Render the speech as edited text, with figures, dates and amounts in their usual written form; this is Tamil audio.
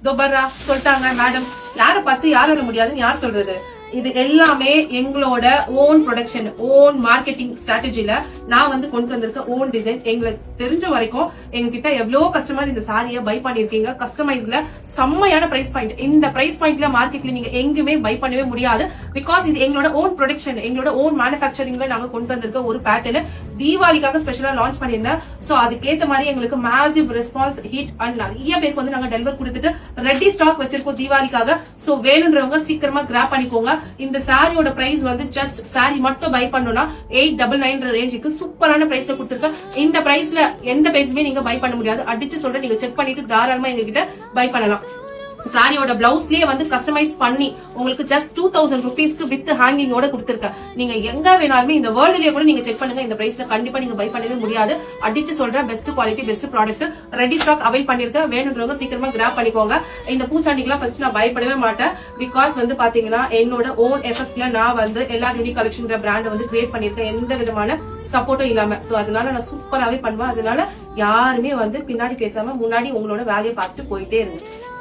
தொபர்ரா சொல்லிட்டாங்க மேடம், யாரை பார்த்து யார் வர முடியாதுன்னு யார் சொல்றது? இது எல்லாமே எங்களோட ஓன் ப்ரொடக்ஷன், ஓன் மார்க்கெட்டிங் ஸ்ட்ராட்டஜில நான் வந்து கொண்டு வந்திருக்க ஓன் டிசைன். எங்களுக்கு தெரிஞ்ச வரைக்கும் எங்ககிட்ட எவ்வளவு கஸ்டமர் இந்த சாரியை பை பண்ணிருக்கீங்க. கஸ்டமைஸ்ல செம்மையான பிரைஸ் பாயிண்ட். இந்த பிரைஸ் பாயிண்ட்ல மார்க்கெட்ல நீங்க எங்குமே பை பண்ணவே முடியாது. பிகாஸ் இது எங்களோட ஓன் ப்ரொடக்ஷன், எங்களோட ஓன் மேனுஃபேக்சரிங்ல நாங்க கொண்டு வந்திருக்க ஒரு பேட்டர்ன். தீபாவளிக்காக ஸ்பெஷலா லான்ச் பண்ணியிருந்தேன். சோ அதுக்கேத்த மாதிரி எங்களுக்கு மேசிவ் ரெஸ்பான்ஸ், ஹிட் அண்ட் நிறைய பேருக்கு வந்து நாங்க டெலிவர் கொடுத்துட்டு ரெடி ஸ்டாக் வச்சிருக்கோம் தீபாவளிக்காக. சோ வேணுன்றவங்க சீக்கிரமா கிராப் பண்ணிக்கோங்க. இந்த சாரியோட பிரைஸ் வந்து ஜஸ்ட் சாரி மட்டும் பை பண்ணனும்னா 899 ரேஞ்சுக்கு சூப்பரான பிரைஸ்ல கொடுத்திருக்கேன். இந்த பிரைஸ்ல எந்த பிரைஸ்மே நீங்க பை பண்ண முடியாது. அடிச்சு சொல்றேன், நீங்க செக் பண்ணிட்டு தாராளமா எங்க கிட்ட பை பண்ணலாம். சாரியோட பிளவுஸ்லயே வந்து கஸ்டமைஸ் பண்ணி உங்களுக்கு ஜஸ்ட் 2000 rupeesக்கு வித் ஹேங்கிங்கோட கொடுத்திருக்கேன். நீங்க எங்க வேணாலுமே இந்த வேர்ல்ட்லயே கூட நீங்க செக் பண்ணுங்க, இந்த பிரைஸ்ல கண்டிப்பா நீங்க பை பண்ணவே முடியாது. அடிச்சு சொல்றேன், best quality, best product. Ready stock avail பண்ணிருக்கேன். வேணுன்றவங்க சீக்கிரமா கிராப் பண்ணிக்கோங்க. இந்த பூச்சாண்டிக்கெல்லாம் ஃபர்ஸ்ட் நான் பயப்படவே மாட்டேன். பிகாஸ் வந்து பாத்தீங்கன்னா என்னோட ஓன் எஃபெக்ட்ல நான் வந்து எல்லா யூனிக் கலெக்ஷன் பிராண்ட் வந்து கிரியேட் பண்ணிருக்கேன், எந்த விதமான சப்போர்ட்டும் இல்லாம. சோ அதனால நான் சூப்பராவே பண்ணுவேன். அதனால யாருமே வந்து பின்னாடி பேசாம முன்னாடி உங்களோட வேலையை பார்த்துட்டு போயிட்டே இருங்க.